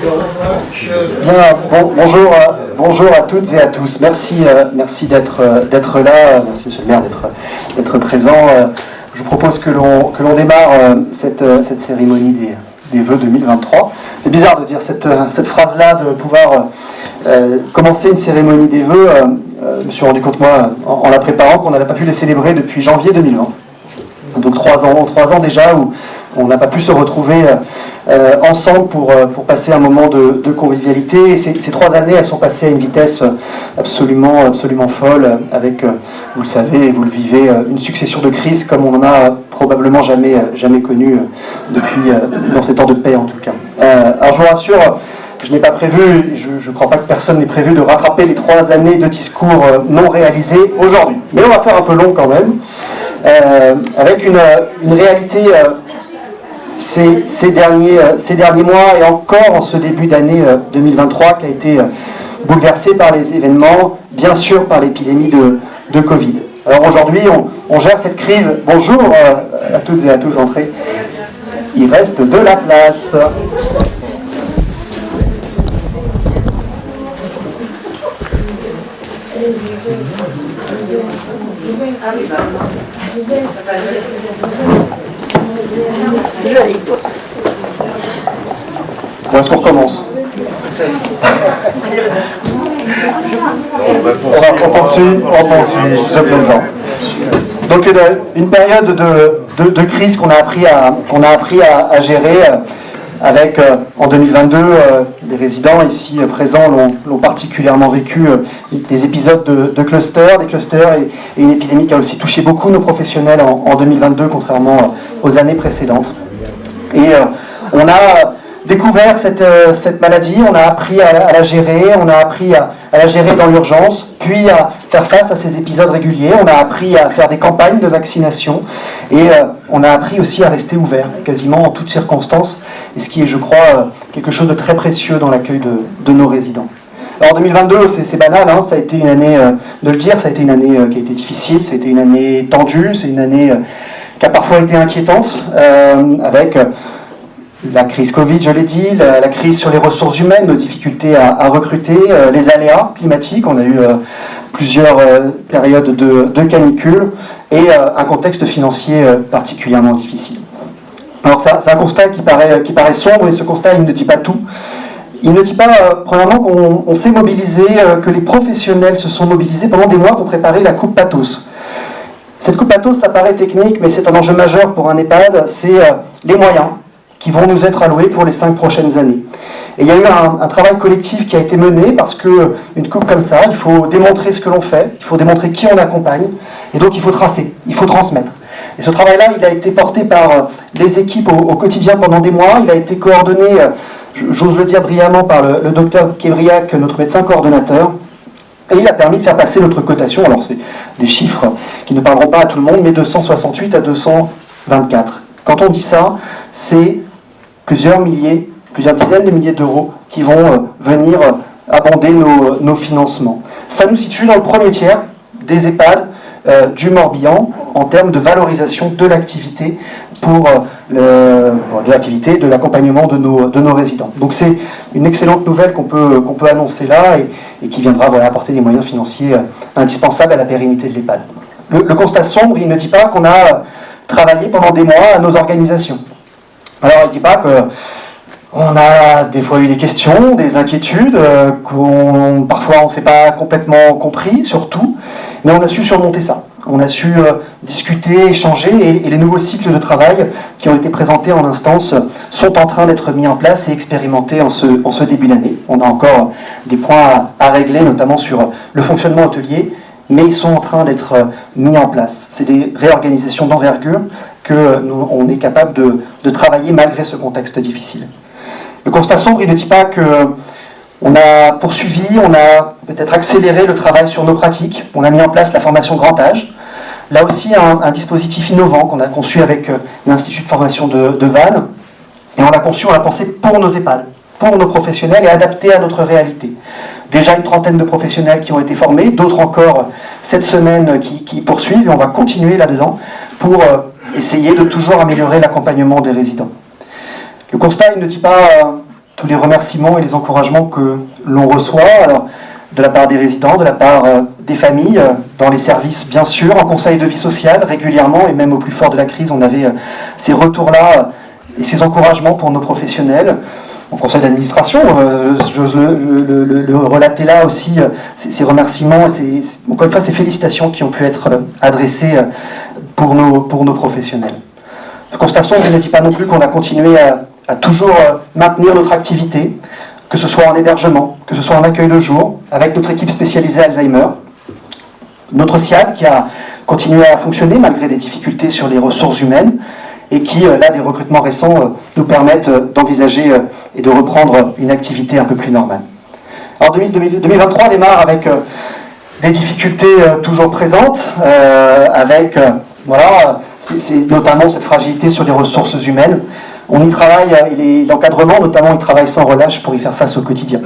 Bien, bonjour à toutes et à tous. Merci d'être là. Merci Monsieur le maire d'être présent. Je vous propose que l'on démarre cette cérémonie des vœux 2023. C'est bizarre de dire cette phrase-là, de pouvoir commencer une cérémonie des vœux. Je me suis rendu compte, moi, en la préparant, qu'on n'avait pas pu les célébrer depuis janvier 2020. Donc 3 ans déjà où on n'a pas pu se retrouver ensemble pour passer un moment de convivialité. Et ces 3 années, elles sont passées à une vitesse absolument folle, avec, vous le savez et vous le vivez, une succession de crises comme on n'en a probablement jamais connu depuis, dans ces temps de paix en tout cas. Alors je vous rassure, je n'ai pas prévu, je ne crois pas que personne n'ait prévu de rattraper les 3 années de discours non réalisés aujourd'hui. Mais on va faire un peu long quand même, avec une réalité ces derniers mois et encore en ce début d'année 2023 qui a été bouleversé par les événements, bien sûr par l'épidémie de Covid. Alors aujourd'hui, on gère cette crise. Bonjour à toutes et à tous, entrez. Il reste de la place. Bon, est-ce qu'on recommence? On poursuit, je plaisante. Donc une période de crise qu'on a appris à gérer avec, en 2022, les résidents ici présents l'ont particulièrement vécu, des épisodes de clusters, et une épidémie qui a aussi touché beaucoup nos professionnels en 2022, contrairement aux années précédentes. Et on a découvert cette maladie, on a appris à la gérer, on a appris à la gérer dans l'urgence, puis à faire face à ces épisodes réguliers, on a appris à faire des campagnes de vaccination, et on a appris aussi à rester ouvert, quasiment en toutes circonstances, et ce qui est, je crois, quelque chose de très précieux dans l'accueil de nos résidents. Alors 2022, c'est banal, hein, ça a été une année, de le dire, ça a été une année qui a été difficile, ça a été une année tendue, c'est une année qui a parfois été inquiétante, avec la crise Covid, je l'ai dit, la crise sur les ressources humaines, nos difficultés à recruter, les aléas climatiques, on a eu plusieurs périodes de canicule, et un contexte financier particulièrement difficile. Alors c'est un constat qui paraît sombre, et ce constat il ne dit pas tout. Il ne dit pas, premièrement, qu'on s'est mobilisé, que les professionnels se sont mobilisés pendant des mois pour préparer la Coupe Pathos. Cette Coupe Pathos, ça paraît technique, mais c'est un enjeu majeur pour un EHPAD, c'est les moyens qui vont nous être alloués pour les 5 prochaines années. Et il y a eu un travail collectif qui a été mené, parce qu'une coupe comme ça, il faut démontrer ce que l'on fait, il faut démontrer qui on accompagne, et donc il faut tracer, il faut transmettre. Et ce travail-là, il a été porté par les équipes au quotidien pendant des mois, il a été coordonné, j'ose le dire brillamment, par le docteur Kébriac, notre médecin coordonnateur, et il a permis de faire passer notre cotation. Alors c'est des chiffres qui ne parleront pas à tout le monde, mais de 168 à 224. Quand on dit ça, c'est plusieurs dizaines de milliers d'euros qui vont venir abonder nos financements. Ça nous situe dans le premier tiers des EHPAD du Morbihan en termes de valorisation de l'activité de l'accompagnement de nos résidents. Donc c'est une excellente nouvelle qu'on peut annoncer là et qui viendra apporter des moyens financiers indispensables à la pérennité de l'EHPAD. Le constat sombre, il ne dit pas qu'on a travaillé pendant des mois à nos organisations. Alors il ne dit pas qu'on a des fois eu des questions, des inquiétudes, parfois on ne s'est pas complètement compris, surtout, mais on a su surmonter ça. On a su discuter, échanger, et les nouveaux cycles de travail qui ont été présentés en instance sont en train d'être mis en place et expérimentés en ce début d'année. On a encore des points à régler, notamment sur le fonctionnement hôtelier, mais ils sont en train d'être mis en place. C'est des réorganisations d'envergure qu'on est capable de travailler malgré ce contexte difficile. Le constat sombre, il ne dit pas qu'on a poursuivi, on a peut-être accéléré le travail sur nos pratiques, on a mis en place la formation grand âge, là aussi un dispositif innovant qu'on a conçu avec l'Institut de formation de Vannes, et on l'a conçu, on l'a pensé pour nos EHPAD, pour nos professionnels et adapté à notre réalité. Déjà une trentaine de professionnels qui ont été formés, d'autres encore cette semaine qui poursuivent, et on va continuer là-dedans pour essayer de toujours améliorer l'accompagnement des résidents. Le constat, il ne dit pas tous les remerciements et les encouragements que l'on reçoit, alors, de la part des résidents, de la part des familles, dans les services bien sûr, en conseil de vie sociale régulièrement, et même au plus fort de la crise, on avait ces retours-là et ces encouragements pour nos professionnels. En conseil d'administration, j'ose le relater là aussi, ces remerciements, encore une fois ces félicitations qui ont pu être adressées pour nos professionnels. Le constat sombre ne dit pas non plus qu'on a continué à toujours maintenir notre activité, que ce soit en hébergement, que ce soit en accueil de jour, avec notre équipe spécialisée Alzheimer. Notre SIAD qui a continué à fonctionner malgré des difficultés sur les ressources humaines et qui, là, des recrutements récents nous permettent d'envisager et de reprendre une activité un peu plus normale. Alors 2023 démarre avec des difficultés toujours présentes, avec voilà, c'est notamment cette fragilité sur les ressources humaines. On y travaille, l'encadrement notamment, il travaille sans relâche pour y faire face au quotidien.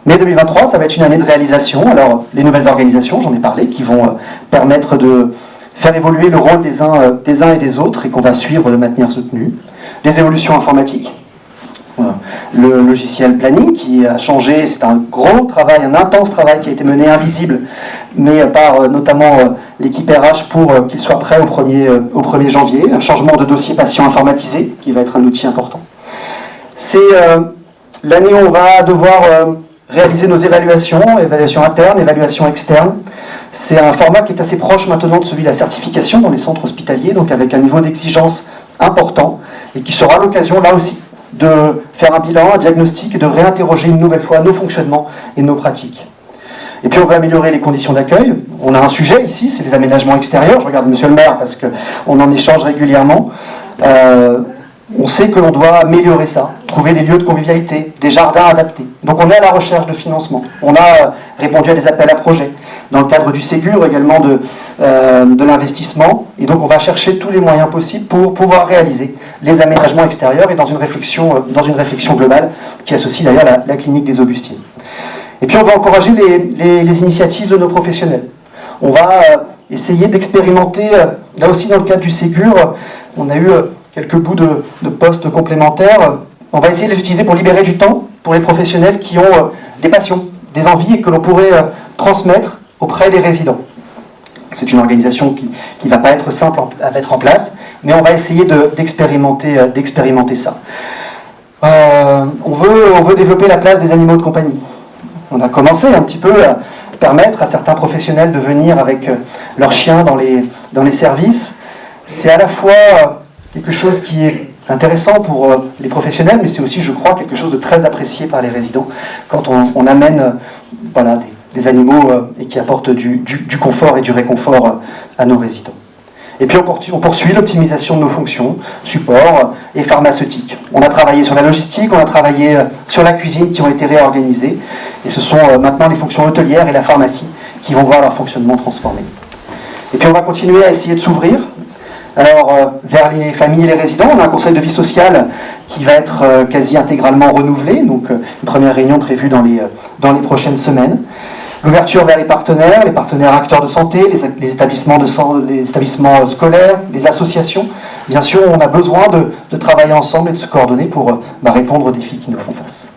Mais 2023, ça va être une année de réalisation. Alors, les nouvelles organisations, j'en ai parlé, qui vont permettre de faire évoluer le rôle des uns et des autres et qu'on va suivre de manière soutenue. Des évolutions informatiques. Le logiciel Planning qui a changé, c'est un gros travail, un intense travail qui a été mené invisible, mais par notamment l'équipe RH pour qu'il soit prêt au 1er janvier. Un changement de dossier patient informatisé qui va être un outil important. C'est l'année où on va devoir réaliser nos évaluations internes, évaluations externes. C'est un format qui est assez proche maintenant de celui de la certification dans les centres hospitaliers, donc avec un niveau d'exigence important et qui sera l'occasion là aussi de faire un bilan, un diagnostic et de réinterroger une nouvelle fois nos fonctionnements et nos pratiques. Et puis on veut améliorer les conditions d'accueil. On a un sujet ici, c'est les aménagements extérieurs. Je regarde monsieur le maire parce qu'on en échange régulièrement. On sait que l'on doit améliorer ça, trouver des lieux de convivialité, des jardins adaptés. Donc on est à la recherche de financement. On a répondu à des appels à projets dans le cadre du Ségur, également de l'investissement. Et donc on va chercher tous les moyens possibles pour pouvoir réaliser les aménagements extérieurs et dans une réflexion globale qui associe d'ailleurs la clinique des Augustines. Et puis on va encourager les initiatives de nos professionnels. On va essayer d'expérimenter, là aussi dans le cadre du Ségur, on a eu quelques bouts de postes complémentaires. On va essayer de les utiliser pour libérer du temps pour les professionnels qui ont des passions, des envies et que l'on pourrait transmettre auprès des résidents. C'est une organisation qui ne va pas être simple à mettre en place, mais on va essayer d'expérimenter ça. On veut développer la place des animaux de compagnie. On a commencé un petit peu à permettre à certains professionnels de venir avec leurs chiens dans les services. C'est à la fois quelque chose qui est intéressant pour les professionnels, mais c'est aussi, je crois, quelque chose de très apprécié par les résidents quand on amène voilà, des animaux et qui apportent du confort et du réconfort à nos résidents. Et puis on poursuit l'optimisation de nos fonctions, support et pharmaceutique. On a travaillé sur la logistique, on a travaillé sur la cuisine qui ont été réorganisées, et ce sont maintenant les fonctions hôtelières et la pharmacie qui vont voir leur fonctionnement transformé. Et puis on va continuer à essayer de s'ouvrir. Alors, vers les familles et les résidents, on a un conseil de vie sociale qui va être quasi intégralement renouvelé, donc une première réunion prévue dans les prochaines semaines. L'ouverture vers les partenaires acteurs de santé, les établissements scolaires, les associations. Bien sûr, on a besoin de travailler ensemble et de se coordonner pour répondre aux défis qui nous font face.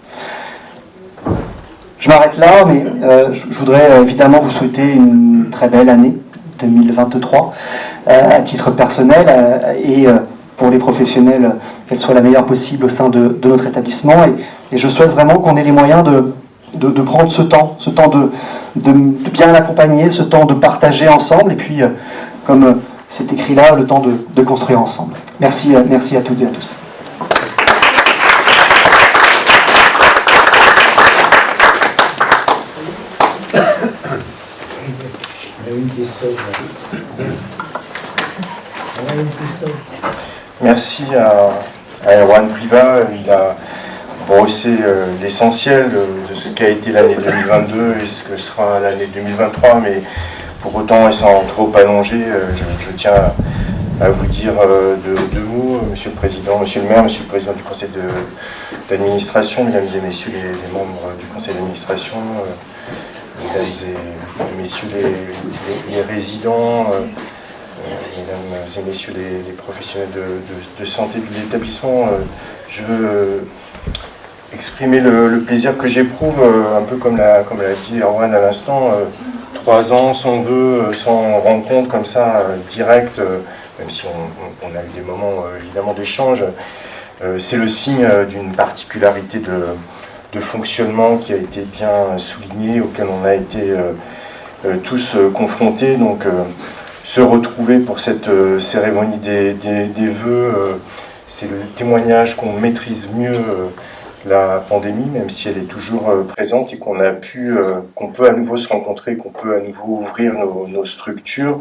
Je m'arrête là, mais je voudrais évidemment vous souhaiter une très belle année 2023 à titre personnel et pour les professionnels, qu'elle soit la meilleure possible au sein de notre établissement. Et je souhaite vraiment qu'on ait les moyens de prendre ce temps de bien l'accompagner, ce temps de partager ensemble, et puis, comme c'est écrit là, le temps de construire ensemble. Merci à toutes et à tous. Merci à Erwan Privat. Il a brossé l'essentiel de ce qu'a été l'année 2022 et ce que sera l'année 2023, mais pour autant, et sans trop allonger, je tiens à vous dire deux mots, Monsieur le Président, Monsieur le Maire, Monsieur le Président du Conseil d'administration, Mesdames et Messieurs les membres du Conseil d'administration, Mesdames et Messieurs les résidents, Mesdames et Messieurs les professionnels de santé de l'établissement, je veux exprimer le plaisir que j'éprouve, un peu comme l'a dit Erwan à l'instant, 3 ans sans vœux, sans rencontre comme ça, directe, même si on a eu des moments évidemment d'échange, c'est le signe d'une particularité de fonctionnement qui a été bien souligné, auquel on a été tous confrontés. Donc se retrouver pour cette cérémonie des vœux, c'est le témoignage qu'on maîtrise mieux la pandémie, même si elle est toujours présente et qu'on peut à nouveau se rencontrer, qu'on peut à nouveau ouvrir nos structures.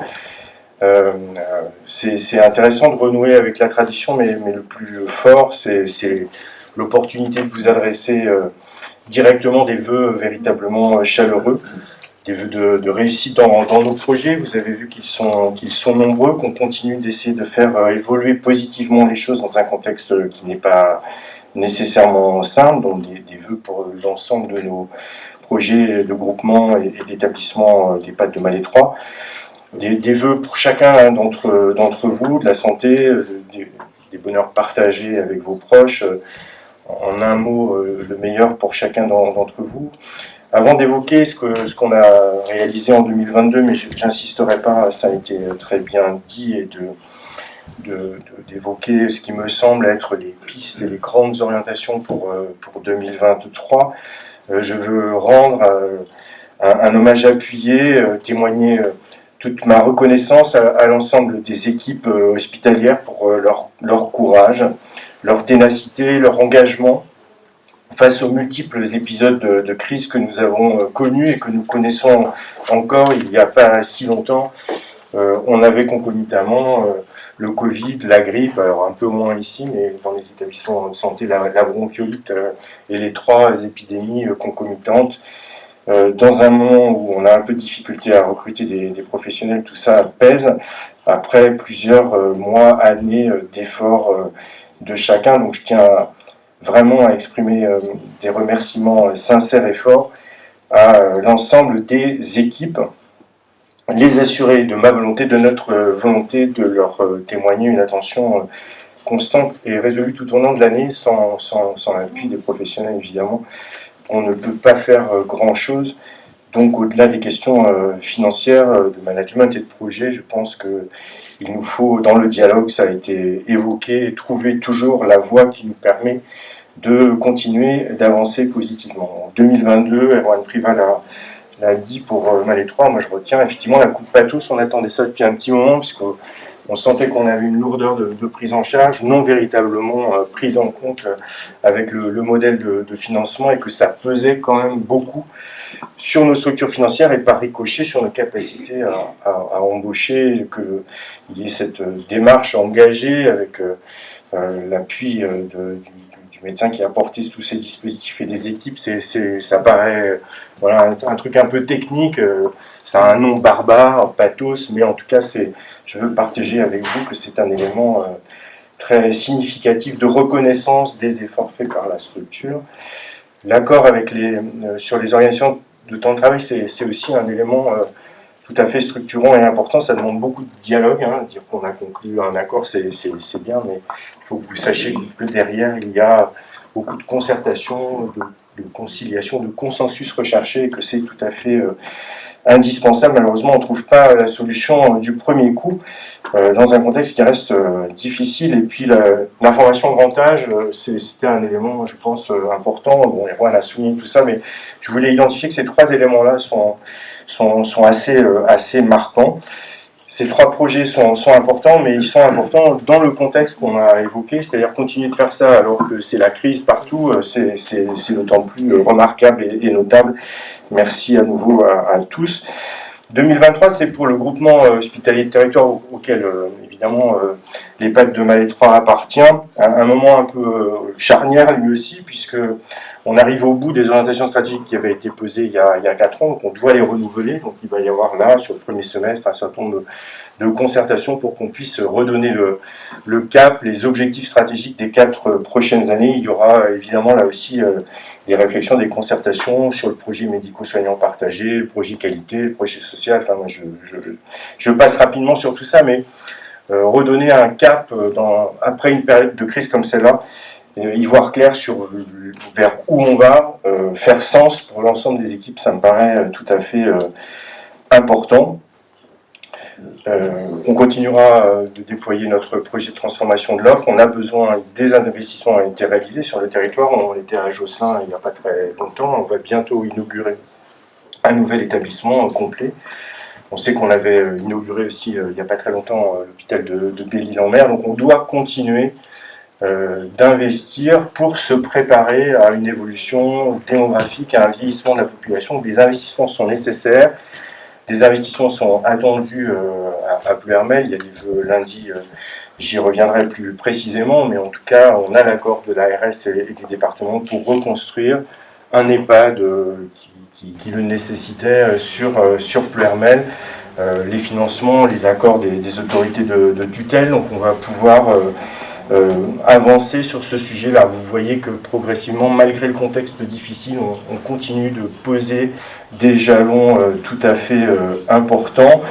C'est intéressant de renouer avec la tradition, mais le plus fort, c'est l'opportunité de vous adresser directement des vœux véritablement chaleureux, des vœux de réussite dans nos projets. Vous avez vu qu'ils sont nombreux, qu'on continue d'essayer de faire évoluer positivement les choses dans un contexte qui n'est pas nécessairement simple, donc des vœux pour l'ensemble de nos projets de groupement et d'établissement des Pattes de Malais 3. Des vœux pour chacun d'entre vous, de la santé, des bonheurs partagés avec vos proches. En un mot, le meilleur pour chacun d'entre vous. Avant d'évoquer ce qu'on a réalisé en 2022, mais j'insisterai pas, ça a été très bien dit, et d'évoquer ce qui me semble être les pistes et les grandes orientations pour 2023, je veux rendre un hommage appuyé, témoigner toute ma reconnaissance à l'ensemble des équipes hospitalières pour leur courage, leur ténacité, leur engagement face aux multiples épisodes de crise que nous avons connus et que nous connaissons encore il n'y a pas si longtemps. On avait concomitamment le Covid, la grippe, alors un peu moins ici, mais dans les établissements de santé, la bronchiolite et les 3 épidémies concomitantes. Dans un moment où on a un peu de difficulté à recruter des professionnels, tout ça pèse, après plusieurs mois, années d'efforts de chacun. Donc je tiens vraiment à exprimer des remerciements sincères et forts à l'ensemble des équipes, les assurer de ma volonté, de notre volonté de leur témoigner une attention constante et résolue tout au long de l'année, sans l'appui des professionnels évidemment. On ne peut pas faire grand-chose. Donc au-delà des questions financières, de management et de projet, je pense qu'il nous faut, dans le dialogue, ça a été évoqué, trouver toujours la voie qui nous permet de continuer d'avancer positivement. En 2022, Erwan Prival l'a dit pour Malais 3, moi je retiens effectivement la coupe Pathos, on attendait ça depuis un petit moment, puisqu'on sentait qu'on avait une lourdeur de prise en charge, non véritablement prise en compte avec le modèle de financement, et que ça pesait quand même beaucoup sur nos structures financières et par ricochet sur nos capacités à embaucher, qu'il y ait cette démarche engagée avec l'appui du médecin qui a apporté tous ces dispositifs et des équipes. Ça paraît voilà, un truc un peu technique, ça a un nom barbare, pathos, mais en tout cas je veux partager avec vous que c'est un élément très significatif de reconnaissance des efforts faits par la structure. L'accord sur les organisations de temps de travail, c'est aussi un élément tout à fait structurant et important. Ça demande beaucoup de dialogue. Dire qu'on a conclu un accord, c'est bien, mais il faut que vous sachiez que derrière, il y a beaucoup de concertation, de conciliation, de consensus recherché, et que c'est tout à fait indispensable. Malheureusement, on ne trouve pas la solution du premier coup dans un contexte qui reste difficile. Et puis l'information grand âge, c'était un élément, je pense, important. Bon, Erwan a souligné tout ça, mais je voulais identifier que ces 3 éléments-là sont assez marquants. Ces 3 projets sont importants, mais ils sont importants dans le contexte qu'on a évoqué, c'est-à-dire continuer de faire ça alors que c'est la crise partout, c'est d'autant plus remarquable et notable. Merci à nouveau à tous. 2023, c'est pour le groupement hospitalier de territoire auquel, évidemment, les Pattes de Malais 3 appartient. Un moment un peu charnière, lui aussi, puisque on arrive au bout des orientations stratégiques qui avaient été posées il y a 4 ans, donc on doit les renouveler. Donc il va y avoir là, sur le premier semestre, un certain nombre de concertations pour qu'on puisse redonner le cap, les objectifs stratégiques des 4 prochaines années. Il y aura évidemment là aussi des réflexions, des concertations sur le projet médico-soignant partagé, le projet qualité, le projet social. Enfin, moi, je passe rapidement sur tout ça, mais redonner un cap après une période de crise comme celle-là y voir clair sur vers où on va, faire sens pour l'ensemble des équipes, ça me paraît tout à fait important. On continuera de déployer notre projet de transformation de l'offre. On a besoin, des investissements ont été réalisés sur le territoire. On était à Josselin il n'y a pas très longtemps. On va bientôt inaugurer un nouvel établissement complet. On sait qu'on avait inauguré aussi il n'y a pas très longtemps l'hôpital de Belle-Île-en-Mer. Donc on doit continuer d'investir pour se préparer à une évolution démographique, à un vieillissement de la population. Des investissements sont nécessaires. Des investissements sont attendus à Ploërmel. Il y a des vœux lundi, j'y reviendrai plus précisément, mais en tout cas, on a l'accord de l'ARS et des départements pour reconstruire un EHPAD qui le nécessitait sur Ploërmel. Les financements, les accords des autorités de tutelle, donc on va pouvoir avancer sur ce sujet-là. Vous voyez que progressivement, malgré le contexte difficile, on continue de poser des jalons tout à fait importants.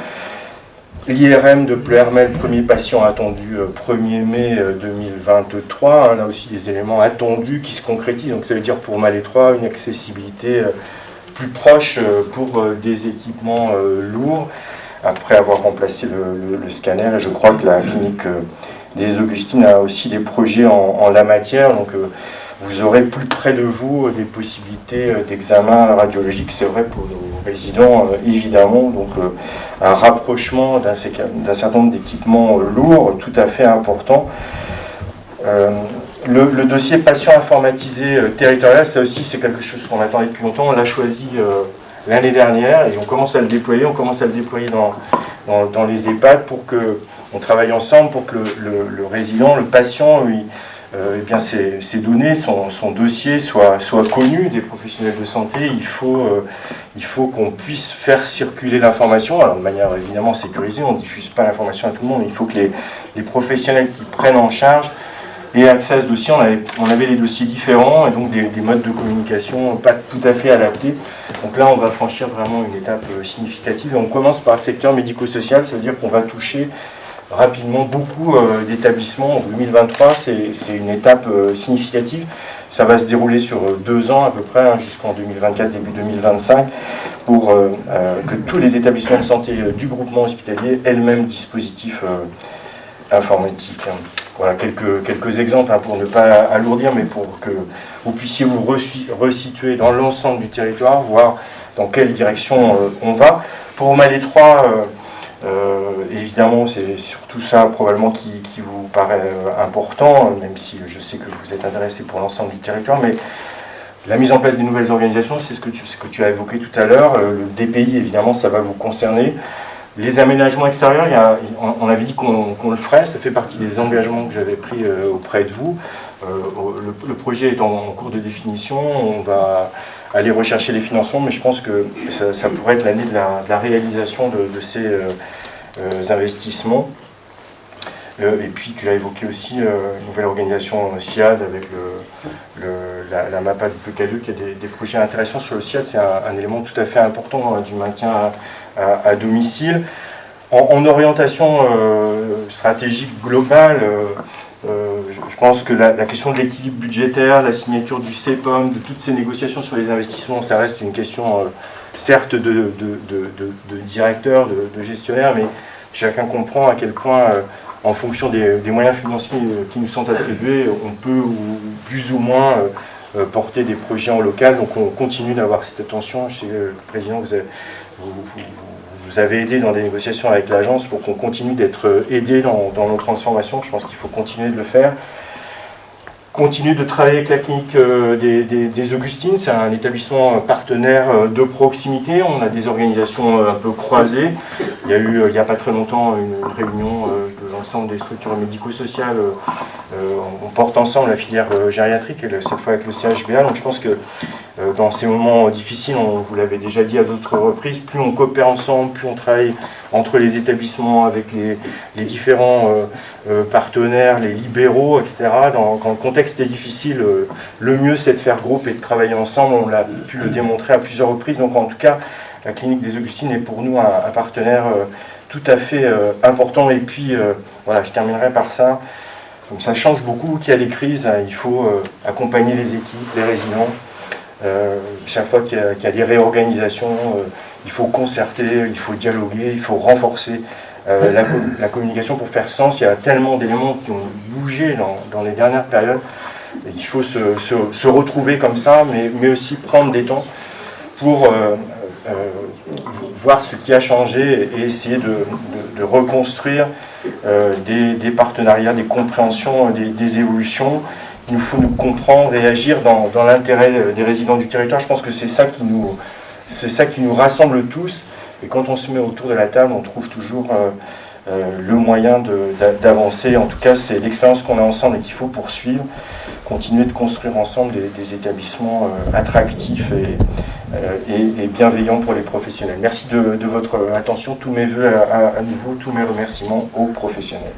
L'IRM de Ploërmel, premier patient attendu 1er mai 2023, là aussi des éléments attendus qui se concrétisent, donc ça veut dire pour Malétroit une accessibilité plus proche pour des équipements lourds, après avoir remplacé le scanner, et je crois que la clinique des Augustines a aussi des projets en la matière, donc vous aurez plus près de vous des possibilités d'examen radiologique. C'est vrai pour nos résidents, évidemment, donc un rapprochement d'un certain nombre d'équipements lourds, tout à fait important. Le dossier patient informatisé territorial, ça aussi c'est quelque chose qu'on attendait depuis longtemps. On l'a choisi l'année dernière et on commence à le déployer. On commence à le déployer dans les EHPAD pour que on travaille ensemble pour que le résident, le patient, eh bien ses données, son dossier soit connu des professionnels de santé. Il faut qu'on puisse faire circuler l'information, alors de manière évidemment sécurisée. On ne diffuse pas l'information à tout le monde. Il faut que les professionnels qui prennent en charge aient accès à ce dossier. On avait des dossiers différents et donc des modes de communication pas tout à fait adaptés. Donc là, on va franchir vraiment une étape significative. Et on commence par le secteur médico-social, ça veut dire qu'on va toucher rapidement beaucoup d'établissements. En 2023, c'est une étape significative. Ça va se dérouler sur 2 ans à peu près, jusqu'en 2024, début 2025, pour que tous les établissements de santé du groupement hospitalier aient le même dispositif informatique. Voilà quelques exemples pour ne pas alourdir, mais pour que vous puissiez vous resituer dans l'ensemble du territoire, voir dans quelle direction on va. Pour Malétroit, évidemment, c'est surtout ça probablement qui vous paraît important, même si je sais que vous êtes intéressé pour l'ensemble du territoire, mais la mise en place des nouvelles organisations, c'est ce que tu as évoqué tout à l'heure. Le DPI, évidemment, ça va vous concerner. Les aménagements extérieurs, on avait dit qu'on le ferait, ça fait partie des engagements que j'avais pris auprès de vous. Le projet est en cours de définition, on va aller rechercher les financements, mais je pense que ça pourrait être l'année de la réalisation de ces investissements. Et puis tu l'as évoqué aussi, une nouvelle organisation SIAD avec la MAPA du PK2 qui a des projets intéressants sur le SIAD. C'est un élément tout à fait important du maintien à domicile. En orientation stratégique globale, je pense que la question de l'équilibre budgétaire, la signature du CEPOM, de toutes ces négociations sur les investissements, ça reste une question certes de directeur, de gestionnaire, mais chacun comprend à quel point, en fonction des moyens financiers qui nous sont attribués, on peut plus ou moins porter des projets en local. Donc on continue d'avoir cette attention. Je sais, le président, vous avez aidé dans des négociations avec l'agence pour qu'on continue d'être aidé dans nos transformations. Je pense qu'il faut continuer de le faire. Continue de travailler avec la clinique des Augustines. C'est un établissement partenaire de proximité. On a des organisations un peu croisées. Il y a eu, il n'y a pas très longtemps, une réunion de l'ensemble des structures médico-sociales. On porte ensemble la filière gériatrique, et cette fois avec le CHBA. Donc je pense que dans ces moments difficiles, vous l'avez déjà dit à d'autres reprises, plus on coopère ensemble, plus on travaille entre les établissements, avec les différents partenaires, les libéraux, etc. Quand le contexte est difficile, le mieux c'est de faire groupe et de travailler ensemble. On l'a pu le démontrer à plusieurs reprises. Donc en tout cas, la clinique des Augustines est pour nous un partenaire tout à fait important. Et puis, voilà, je terminerai par ça. comme ça change beaucoup, qu'il y a des crises, il faut accompagner les équipes, les résidents. Chaque fois qu'il y a des réorganisations, il faut concerter, il faut dialoguer, il faut renforcer la communication pour faire sens. Il y a tellement d'éléments qui ont bougé dans les dernières périodes. Et il faut se retrouver comme ça, mais aussi prendre des temps pour voir ce qui a changé et essayer de reconstruire des partenariats, des compréhensions, des évolutions. Il nous faut nous comprendre et agir dans l'intérêt des résidents du territoire. Je pense que c'est ça qui nous rassemble tous. Et quand on se met autour de la table, on trouve toujours le moyen d'avancer. En tout cas, c'est l'expérience qu'on a ensemble et qu'il faut poursuivre. Continuer de construire ensemble des établissements attractifs et bienveillants pour les professionnels. Merci de votre attention. Tous mes voeux à nouveau, tous mes remerciements aux professionnels.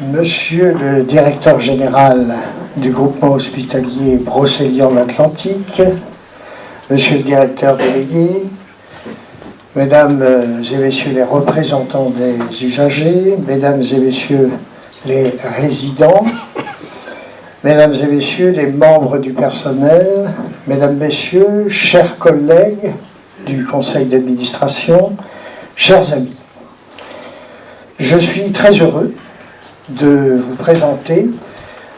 Monsieur le directeur général du groupement hospitalier Brocéliande-Atlantique, monsieur le directeur délégué, mesdames et messieurs les représentants des usagers, mesdames et messieurs les résidents, mesdames et messieurs les membres du personnel, mesdames, messieurs, chers collègues du conseil d'administration, chers amis, je suis très heureux de vous présenter,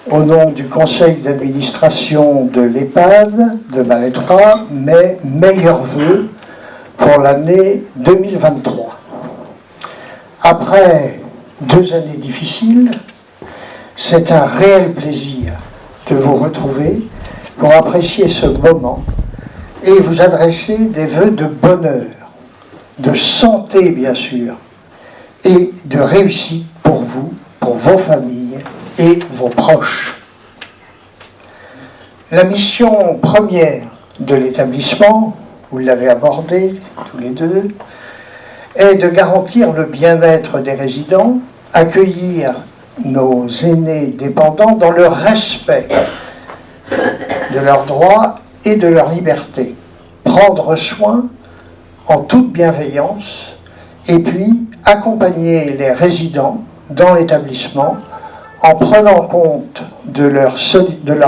au nom du conseil d'administration de l'EHPAD de Malétroit, mes meilleurs vœux pour l'année 2023. Après 2 années difficiles, c'est un réel plaisir de vous retrouver pour apprécier ce moment et vous adresser des vœux de bonheur, de santé bien sûr, et de réussite pour vous, pour vos familles et vos proches. La mission première de l'établissement, vous l'avez abordé tous les deux, est de garantir le bien-être des résidents, accueillir nos aînés dépendants dans le respect de leurs droits et de leur liberté, prendre soin en toute bienveillance et puis accompagner les résidents dans l'établissement en prenant compte de leur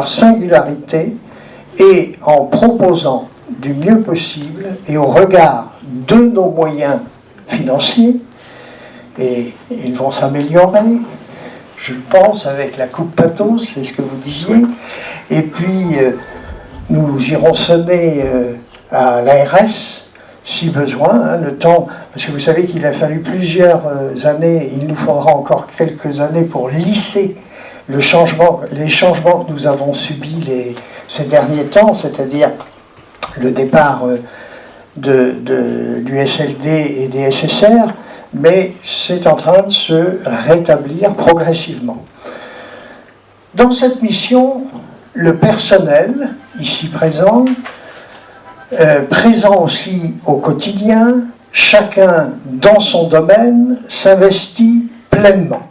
singularité et en proposant du mieux possible et au regard de nos moyens financiers, et ils vont s'améliorer, je pense, avec la coupe Pathos, c'est ce que vous disiez, et puis nous irons sonner à l'ARS si besoin, le temps, parce que vous savez qu'il a fallu plusieurs années, il nous faudra encore quelques années pour lisser les changements que nous avons subis ces derniers temps, c'est-à-dire le départ du SLD et des SSR, mais c'est en train de se rétablir progressivement. Dans cette mission, le personnel, ici présent, présent aussi au quotidien, chacun dans son domaine, s'investit pleinement.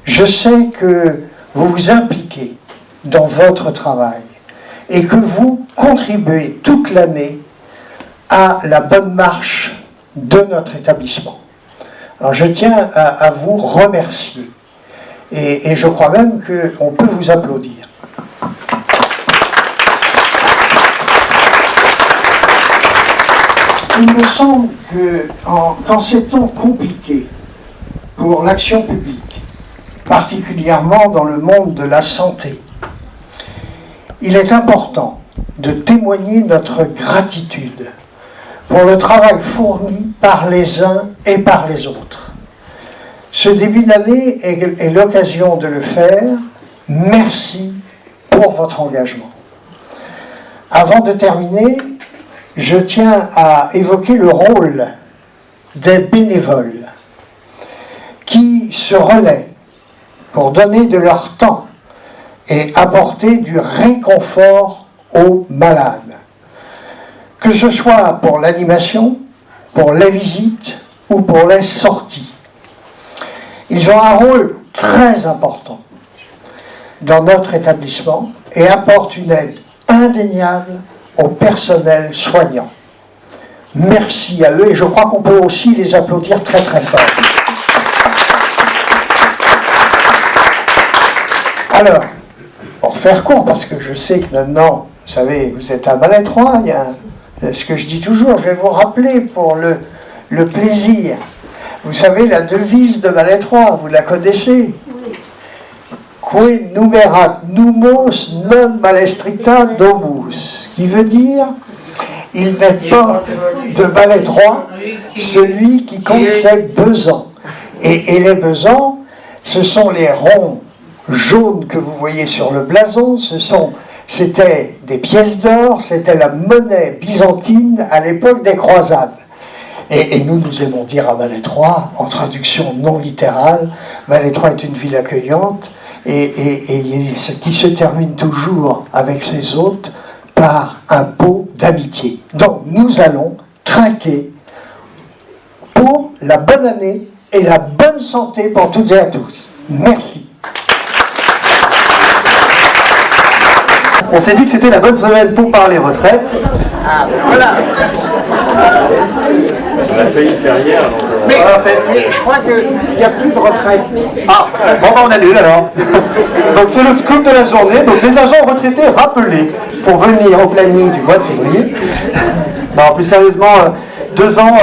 Je sais que vous vous impliquez dans votre travail et que vous contribuez toute l'année à la bonne marche de notre établissement. Alors je tiens à vous remercier et je crois même qu'on peut vous applaudir. Il me semble qu'en ces temps compliqués pour l'action publique, particulièrement dans le monde de la santé, il est important de témoigner notre gratitude pour le travail fourni par les uns et par les autres. Ce début d'année est l'occasion de le faire. Merci pour votre engagement. Avant de terminer, je tiens à évoquer le rôle des bénévoles qui se relaient pour donner de leur temps et apporter du réconfort aux malades. Que ce soit pour l'animation, pour les visites ou pour les sorties. Ils ont un rôle très important dans notre établissement et apportent une aide indéniable au personnel soignant. Merci à eux et je crois qu'on peut aussi les applaudir très très fort. Alors, pour faire court, parce que je sais que maintenant, vous savez, vous êtes à Malétroit, il y a ce que je dis toujours, je vais vous rappeler pour le plaisir. Vous savez, la devise de Malétroit, vous la connaissez. Que numerat numos non malestricta domus, qui veut dire il n'est pas de Malétroit celui qui compte ses besants. Et les besants, ce sont les ronds jaunes que vous voyez sur le blason, c'était des pièces d'or, c'était la monnaie byzantine à l'époque des croisades. Et nous aimons dire à Malétroit, en traduction non littérale, Malétroit est une ville accueillante et qui se termine toujours avec ses hôtes par un pot d'amitié. Donc nous allons trinquer pour la bonne année et la bonne santé pour toutes et à tous. Merci. On s'est dit que c'était la bonne semaine pour parler retraite. Ah, voilà. On a failli le faire hier. Mais je crois qu'il n'y a plus de retraite. Ah, bon on annule alors. Donc c'est le scoop de la journée. Donc les agents retraités rappelés pour venir au planning du mois de février. Non, plus sérieusement, 2 ans,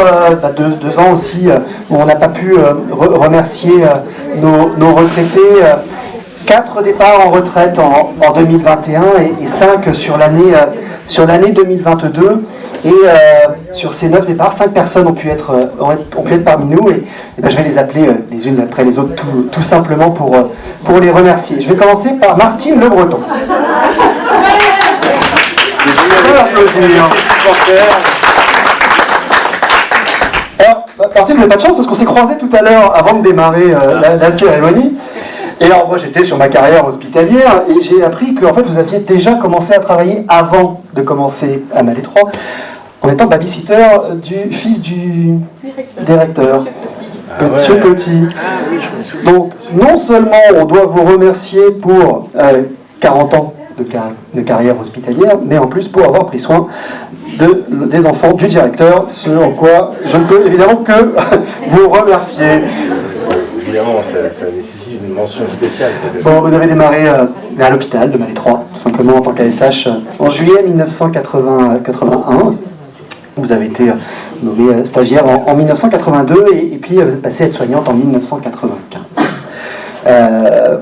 2 ans aussi où on n'a pas pu remercier nos retraités. 4 départs en retraite en 2021 et 5 sur l'année 2022. Et sur ces 9 départs, 5 personnes ont pu être parmi nous. Et ben, je vais les appeler les unes après les autres tout simplement pour les remercier. Je vais commencer par Martine Le Breton. Alors, Martine, vous n'avez pas de chance parce qu'on s'est croisés tout à l'heure avant de démarrer la cérémonie. Et alors moi j'étais sur ma carrière hospitalière et j'ai appris que en fait, vous aviez déjà commencé à travailler avant de commencer à Malétroit en étant babysitter du fils du directeur, Monsieur Coty. Donc non seulement on doit vous remercier pour 40 ans de carrière hospitalière, mais en plus pour avoir pris soin des enfants du directeur, ce en quoi je ne peux évidemment que vous remercier. Évidemment, ça nécessite une mention spéciale. Bon, vous avez démarré à l'hôpital de Malétroit, tout simplement en tant qu'ASH, en juillet 1981. Vous avez été nommé stagiaire en 1982 et puis vous êtes passé aide-soignante en 1995.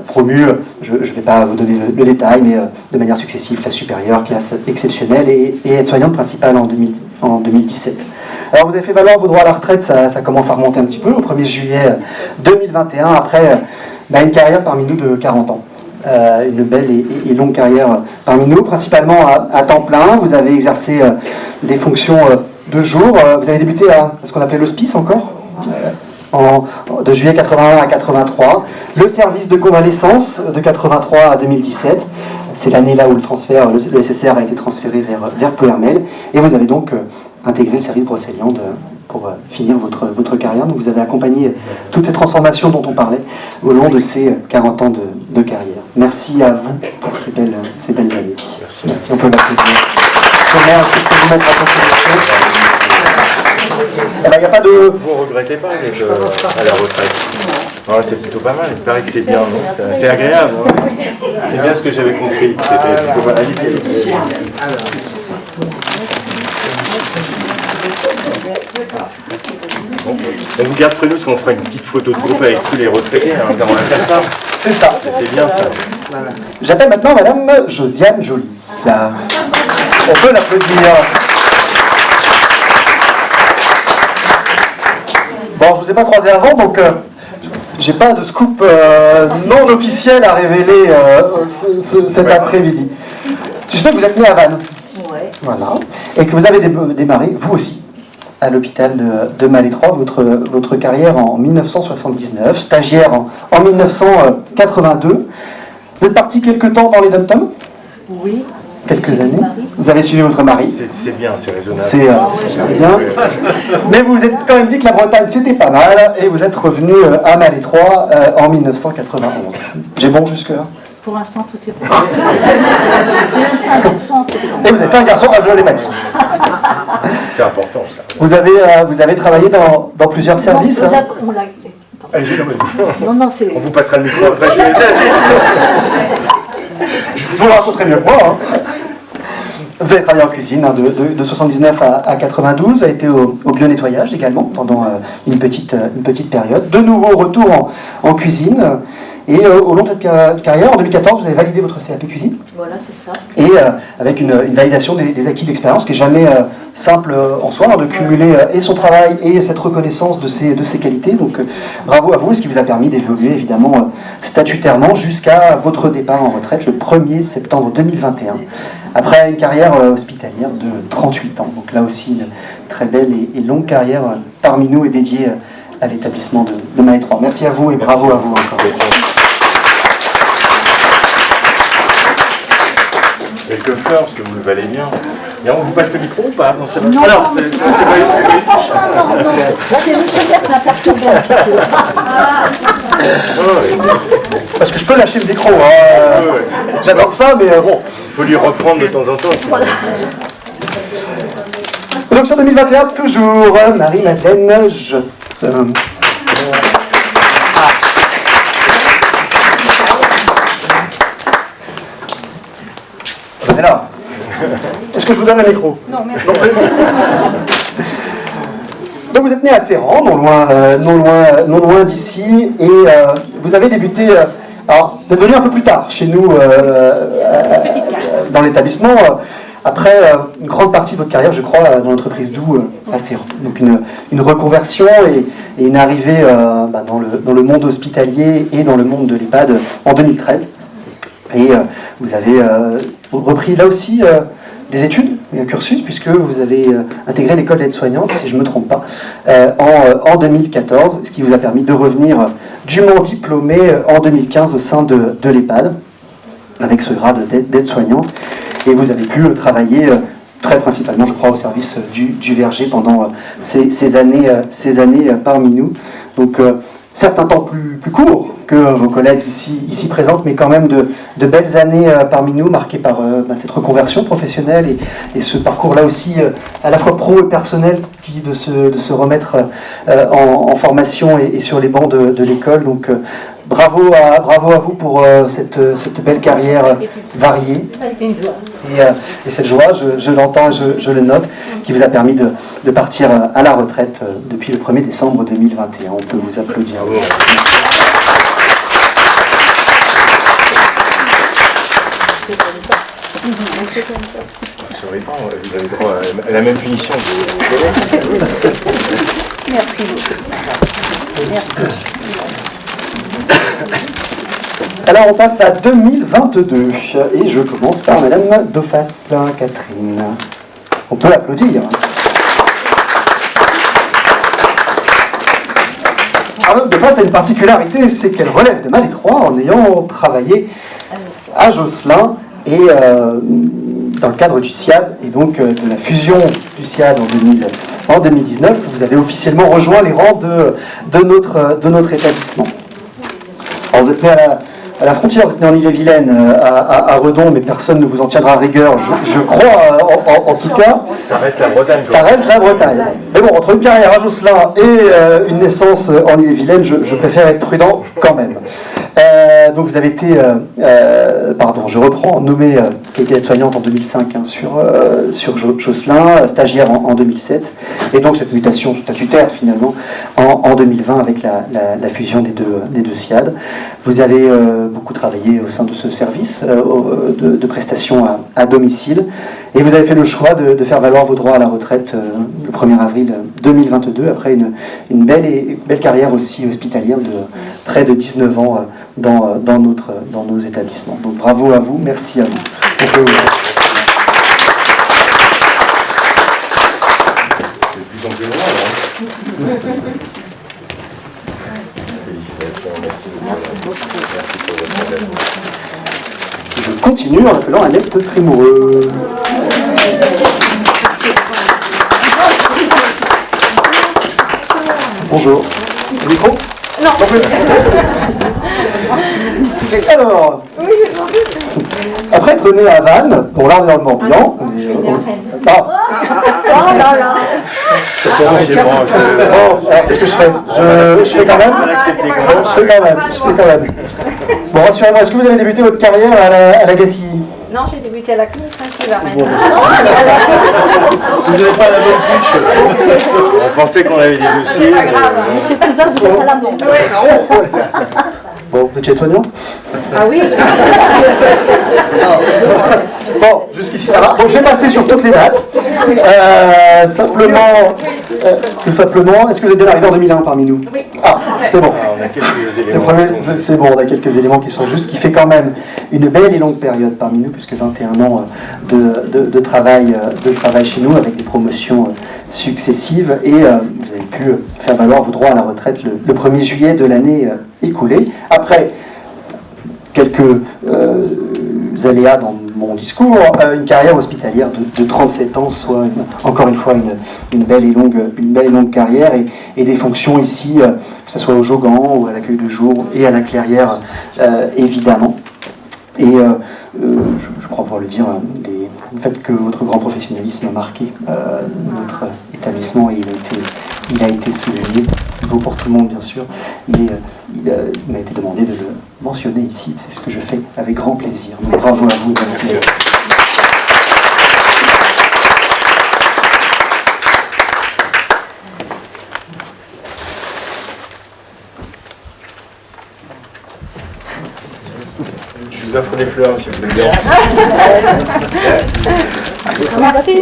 Promu, je ne vais pas vous donner le détail, mais de manière successive, classe supérieure, classe exceptionnelle et aide-soignante principale en 2017. Alors vous avez fait valoir vos droits à la retraite, ça commence à remonter un petit peu, au 1er juillet 2021, après une carrière parmi nous de 40 ans. Une belle et longue carrière parmi nous, principalement à temps plein. Vous avez exercé des fonctions de jour. Vous avez débuté à ce qu'on appelait l'hospice encore, de juillet 81 à 83. Le service de convalescence de 83 à 2017. C'est l'année là où le SSR a été transféré vers Ploërmel. Et vous avez donc intégré le service Brocéliande pour finir votre carrière. Donc vous avez accompagné toutes ces transformations dont on parlait au long de ces 40 ans de carrière. Merci à vous pour ces belles années. Merci, on peut l'applaudir. Est-ce que je peux vous mettre à contribution ? Il n'y a pas de... Vous ne regrettez pas d'être à la retraite? Non, c'est plutôt pas mal, il paraît que c'est bien, c'est agréable. Hein. C'est bien ce que j'avais compris, c'était plutôt pas mal. On vous garde près nous parce qu'on fera une petite photo de groupe avec tous les retraités, hein, comment on va faire ça. C'est ça. C'est bien ça. Voilà. J'appelle maintenant Madame Josiane Joly. On peut l'applaudir. Bon, je ne vous ai pas croisé avant, donc j'ai pas de scoop non officiel à révéler cet après-midi. Je sais que vous êtes né à Vannes. Ouais. Voilà. Et que vous avez démarré, vous aussi, à l'hôpital de Malétroit, votre carrière en 1979, stagiaire en 1982. Vous êtes parti quelque temps dans les dom-toms ? Oui. quelques années. Vous avez suivi votre mari. C'est bien, c'est raisonnable. C'est bien. Mais vous vous êtes quand même dit que la Bretagne c'était pas mal et vous êtes revenu à Malétroit en 1991. J'ai bon jusque-là? Pour l'instant, tout est bon. J'ai un garçon en septembre. Et vous êtes un garçon, je ne l'ai pas dit. C'est important ça. Vous avez travaillé dans plusieurs services. Non, Hein. Allez-y, non, c'est... on vous passera le micro après. Vous le raconterez mieux que moi. Hein. Vous avez travaillé en cuisine hein, de 79 à 92, vous avez été au bio-nettoyage également pendant une petite période. De nouveau retour en cuisine. Et au long de cette carrière, en 2014, vous avez validé votre CAP cuisine. Voilà, c'est ça. Et avec une validation des acquis de l'expérience qui n'est jamais simple en soi, hein, de cumuler et son travail et cette reconnaissance de ses qualités. Donc bravo à vous, ce qui vous a permis d'évoluer évidemment statutairement jusqu'à votre départ en retraite le 1er septembre 2021, après une carrière hospitalière de 38 ans. Donc là aussi, une très belle et longue carrière parmi nous et dédiée à l'établissement de Malétroit. Merci à vous et bravo à vous encore. Quelques fleurs, parce que vous le valez bien. Et on vous passe le micro ou pas? Non, c'est Non, alors, non, non. Là, c'est juste qui m'a perturbé un petit peu. Parce que je peux lâcher le micro, hein. J'adore ça, mais bon. Il faut lui reprendre de temps en temps. Voilà. Donc sur 2021, toujours, Marie-Madeleine Josse. Alors, est-ce que je vous donne le micro? Non, merci. Donc vous êtes né à Serran, non loin d'ici, et vous avez débuté, alors vous êtes venu un peu plus tard chez nous dans l'établissement, après une grande partie de votre carrière, je crois, dans l'entreprise Doux à Serran. Donc une reconversion et une arrivée dans le monde hospitalier et dans le monde de l'EHPAD en 2013. Et vous avez repris là aussi des études, un cursus, puisque vous avez intégré l'école d'aide-soignante, si je ne me trompe pas, en 2014, ce qui vous a permis de revenir dûment diplômé en 2015 au sein de l'EHPAD, avec ce grade d'aide-soignante. Et vous avez pu travailler très principalement, je crois, au service du Verger pendant ces années parmi nous. Donc, certes un temps plus court que vos collègues ici présentes, mais quand même de belles années parmi nous, marquées par cette reconversion professionnelle et ce parcours-là aussi à la fois pro et personnel qui de se remettre en formation et sur les bancs de l'école. Donc bravo à vous pour cette belle carrière variée. Et cette joie, je l'entends, je le note, qui vous a permis de partir à la retraite depuis le 1er décembre 2021. On peut vous applaudir. Je ne saurais pas, vous avez droit à la même punition que vos collègues. Merci beaucoup. Merci. Alors on passe à 2022 et je commence par Madame Dauphas, Catherine. On peut applaudir. Alors Dauphas a une particularité, c'est qu'elle relève de Malétroit en ayant travaillé à Josselin et dans le cadre du SIAD et donc de la fusion du SIAD en 2019, vous avez officiellement rejoint les rangs de notre établissement. Alors vous êtes né à la frontière, vous êtes né en Ille-et-Vilaine, à Redon, mais personne ne vous en tiendra rigueur, je crois, en tout cas. Ça reste la Bretagne. Ça reste la Bretagne. Mais bon, entre une carrière à Josselin et une naissance en Ille-et-Vilaine, je préfère être prudent quand même. Donc vous avez été, je reprends, nommée aide-soignante en 2005 sur Josselin, stagiaire en 2007, et donc cette mutation statutaire finalement en 2020 avec la fusion des deux SIAD. Vous avez beaucoup travaillé au sein de ce service de prestations à domicile, et vous avez fait le choix de faire valoir vos droits à la retraite le 1er avril 2022, après une belle carrière aussi hospitalière de près de 19 ans dans nos établissements. Donc bravo à vous, merci à vous. C'est de plus en plus loin, hein. Félicitations, merci beaucoup. Merci pour votre engagement. je continue en appelant Annette Trémoureux. Bonjour. Le micro? Non. Alors, après être né à Vannes, pour l'art de Morbihan, qu'est-ce que je fais? Je fais quand même. Je fais quand même. Bon, rassurez-moi, est-ce que vous avez débuté votre carrière à la Gacilly? Non, j'ai débuté à la clinique tranquille à Rennes. Vous n'avez pas la bonne fiche. On pensait qu'on avait des dossiers. Bon, vous êtes soignant? Ah oui. Bon, jusqu'ici ça va. Donc je vais passer sur toutes les dates. Tout simplement, est-ce que vous êtes bien arrivé en 2001 parmi nous? Oui. Ah, c'est bon. On a quelques Le éléments. premier, c'est bon, on a quelques éléments qui sont justes, qui fait quand même une belle et longue période parmi nous, puisque 21 ans de travail chez nous, avec des promotions successives, et vous avez pu faire valoir vos droits à la retraite le 1er juillet de l'année écoulée. Après quelques aléas dans mon discours, une carrière hospitalière de 37 ans, soit encore une fois une belle et longue carrière, et des fonctions ici, que ce soit au Jogan ou à l'accueil de jour et à la Clairière, évidemment. Et je crois pouvoir le dire, le fait que votre grand professionnalisme a marqué notre établissement, et il a été souligné, il vaut pour tout le monde bien sûr, mais il m'a été demandé de le mentionner ici, c'est ce que je fais avec grand plaisir. Donc bravo à vous, merci. Je vous offre des fleurs, monsieur le président. Merci.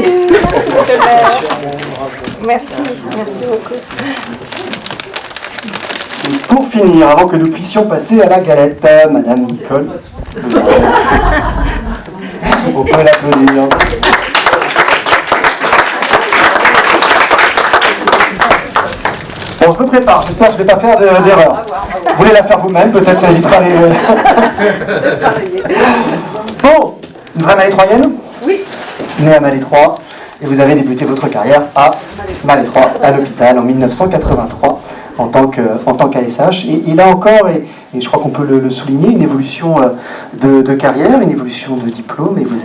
Merci beaucoup. Pour finir, avant que nous puissions passer à la galette, Madame Nicole. On peut l'applaudir. Bon, je me prépare, j'espère que je ne vais pas faire d'erreur. Vous voulez la faire vous-même, peut-être ça évitera les... Bon, une vraie Malétroyenne? Oui. Née à Malétroit, et vous avez débuté votre carrière à Malétroit, à l'hôpital, en 1983, en tant qu'ASH. Et il a encore, et je crois qu'on peut le souligner, une évolution de carrière, une évolution de diplôme, et vous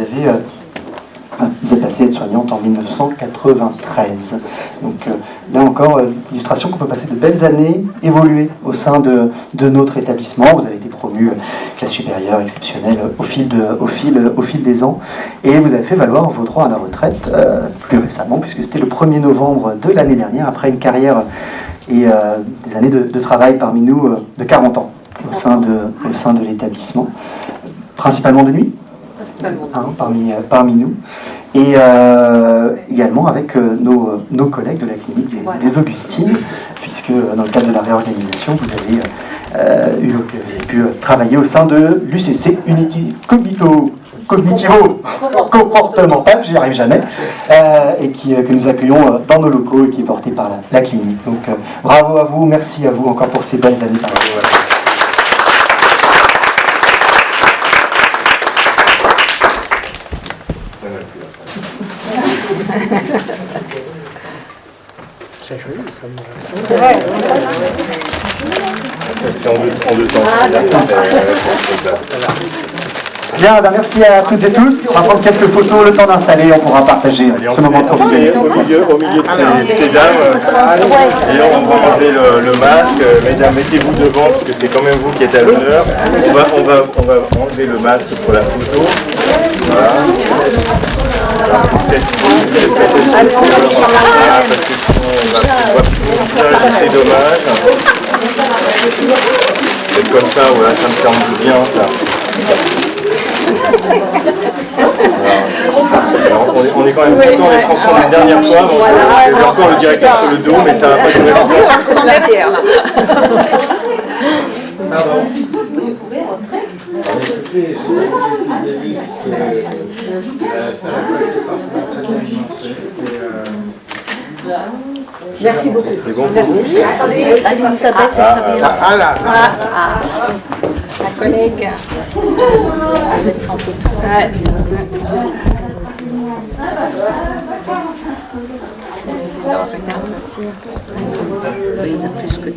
êtes passé aide-soignante en 1993. Donc là encore, l'illustration qu'on peut passer de belles années, évoluer au sein de notre établissement. Vous avez été promu classe supérieure exceptionnelle au fil des ans, et vous avez fait valoir vos droits à la retraite plus récemment, puisque c'était le 1er novembre de l'année dernière, après une carrière et des années de travail parmi nous de 40 ans au sein de l'établissement, principalement de nuit. Parmi nous, et également avec nos collègues de la clinique des Augustines, puisque dans le cadre de la réorganisation, vous avez pu travailler au sein de l'UCC, Unity Cognitivo-Comportemental, j'y arrive jamais, et que nous accueillons dans nos locaux et qui est porté par la clinique. Donc bravo à vous, merci à vous encore pour ces belles années. C'est joli comme... Ça se fait en deux temps. Bien, ben merci à toutes et tous. On va prendre quelques photos, le temps d'installer, on pourra partager ce moment de convivialité. Au milieu de ces dames, et on va enlever le masque. Mesdames, mettez-vous devant parce que c'est quand même vous qui êtes à l'honneur. On va enlever le masque pour la photo. Voilà. Alors, peut-être parce que sinon on va pouvoir c'est dommage. C'est comme ça, voilà, ça me semble bien ça. Alors, on est quand même content d'être ensemble la dernière fois. Bon, j'ai vu encore le directeur sur le dos, mais ça va pas durer longtemps. On le sent derrière là. Pardon. Merci beaucoup. C'est bon. Merci. Elisabeth, ça vient. Ah là. Ma collègue. Vous êtes sans photo. Ouais. Regarde aussi. Oui, il a plus que tout.